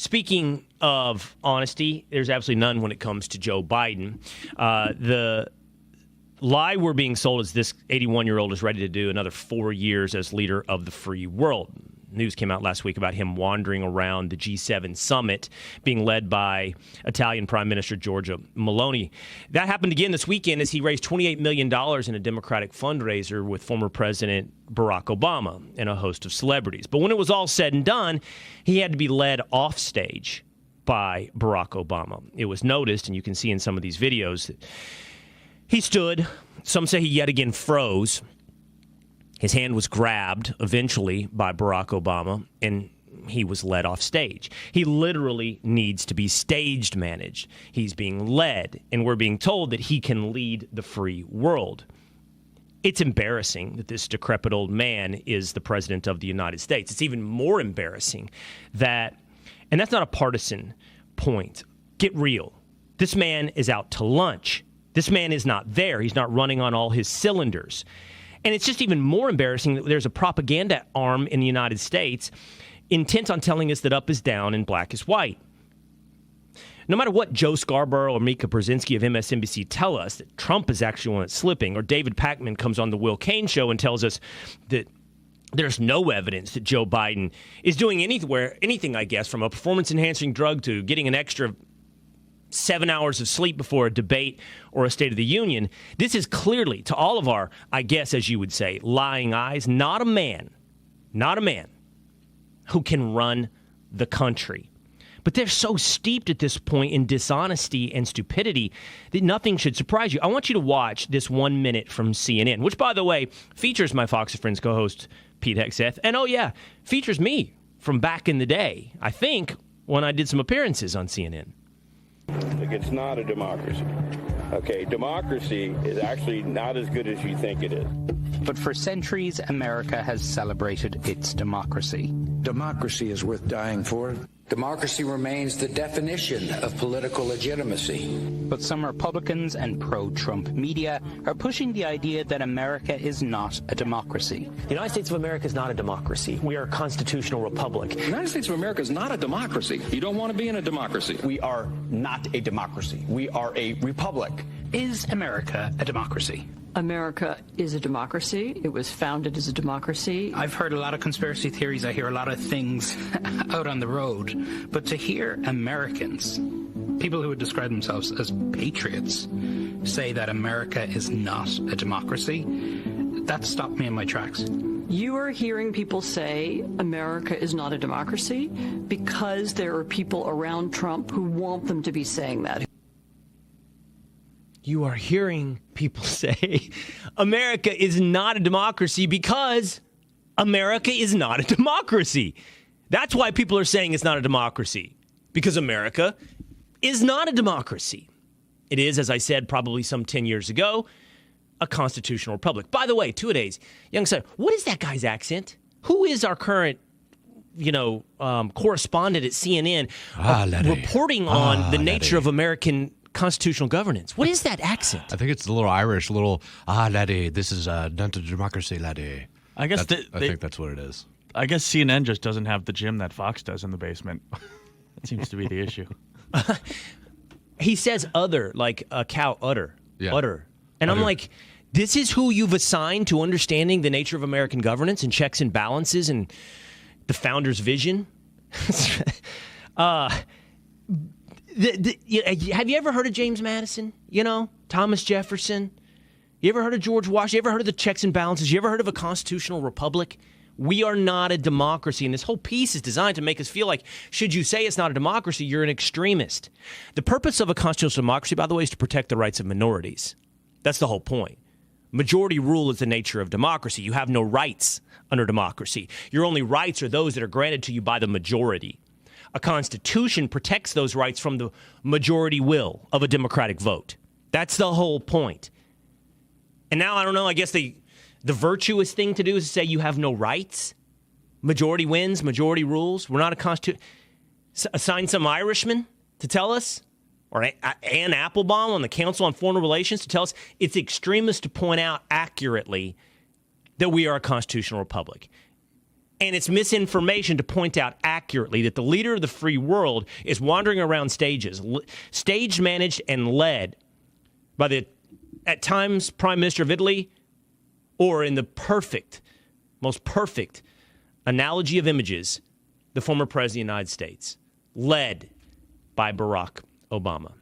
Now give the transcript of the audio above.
Speaking of honesty, there's absolutely none when it comes to Joe Biden. The lie we're being sold is this 81-year-old is ready to do another 4 years as leader of the free world. News came out last week about him wandering around the G7 summit being led by Italian Prime Minister Giorgia Meloni. That happened again this weekend as he raised $28 million in a Democratic fundraiser with former President Barack Obama and a host of celebrities. But when it was all said and done, he had to be led off stage by Barack Obama. It was noticed, and you can see in some of these videos, that he stood. Some say he yet again froze. His hand was grabbed eventually by Barack Obama, and he was led off stage. He literally needs to be stage managed. He's being led, and we're being told that he can lead the free world. It's embarrassing that this decrepit old man is the president of the United States. It's even more embarrassing that, and that's not a partisan point. Get real. This man is out to lunch. This man is not there. He's not running on all his cylinders. And it's just even more embarrassing that there's a propaganda arm in the United States intent on telling us that up is down and black is white. No matter what Joe Scarborough or Mika Brzezinski of MSNBC tell us, that Trump is actually one that's slipping, or David Pakman comes on the Will Cain show and tells us that there's no evidence that Joe Biden is doing anything, I guess, from a performance-enhancing drug to getting an extra 7 hours of sleep before a debate or a State of the Union. This is clearly, to all of our, I guess, as you would say, lying eyes, not a man who can run the country. But they're so steeped at this point in dishonesty and stupidity that nothing should surprise you. I want you to watch this 1 minute from CNN, which, by the way, features my Fox and Friends co-host, Pete Hegseth. And, oh, yeah, features me from back in the day, I think, when I did some appearances on CNN. It's not a democracy. Okay, democracy is actually not as good as you think it is. But for centuries, America has celebrated its democracy. Democracy is worth dying for. Democracy remains the definition of political legitimacy. But some Republicans and pro-Trump media are pushing the idea that America is not a democracy. The United States of America is not a democracy. We are a constitutional republic. The United States of America is not a democracy. You don't want to be in a democracy. We are not a democracy. We are a republic. Is America a democracy? America is a democracy. It was founded as a democracy. I've heard a lot of conspiracy theories. I hear a lot of things out on the road. But to hear Americans, people who would describe themselves as patriots, say that America is not a democracy, that stopped me in my tracks. You are hearing people say America is not a democracy because there are people around Trump who want them to be saying that. You are hearing people say America is not a democracy because America is not a democracy. That's why people are saying it's not a democracy, because America is not a democracy. It is, as I said, probably some 10 years ago, a constitutional republic. By the way, two-a-days, young son, what is that guy's accent? Who is our current, correspondent at CNN reporting on the nature of American constitutional governance? What is that accent? I think it's a little Irish, laddie, this is not a democracy, laddie. I guess I think that's what it is. I guess CNN just doesn't have the gym that Fox does in the basement. That seems to be the issue. He says udder, like a cow udder. Yeah. Udder. And I'm like, this is who you've assigned to understanding the nature of American governance and checks and balances and the founder's vision? Have you ever heard of James Madison? Thomas Jefferson? You ever heard of George Washington? You ever heard of the checks and balances? You ever heard of a constitutional republic? We are not a democracy, and this whole piece is designed to make us feel like, should you say it's not a democracy, you're an extremist. The purpose of a constitutional democracy, by the way, is to protect the rights of minorities. That's the whole point. Majority rule is the nature of democracy. You have no rights under democracy. Your only rights are those that are granted to you by the majority. A constitution protects those rights from the majority will of a democratic vote. That's the whole point. And now, I don't know, I guess the virtuous thing to do is to say you have no rights. Majority wins, majority rules. We're not a constitution. Assign some Irishman to tell us, or Ann Applebaum on the Council on Foreign Relations to tell us it's extremist to point out accurately that we are a constitutional republic. And it's misinformation to point out accurately that the leader of the free world is wandering around stages, stage managed and led by the, at times, Prime Minister of Italy, or in the most perfect analogy of images, the former President of the United States, led by Barack Obama.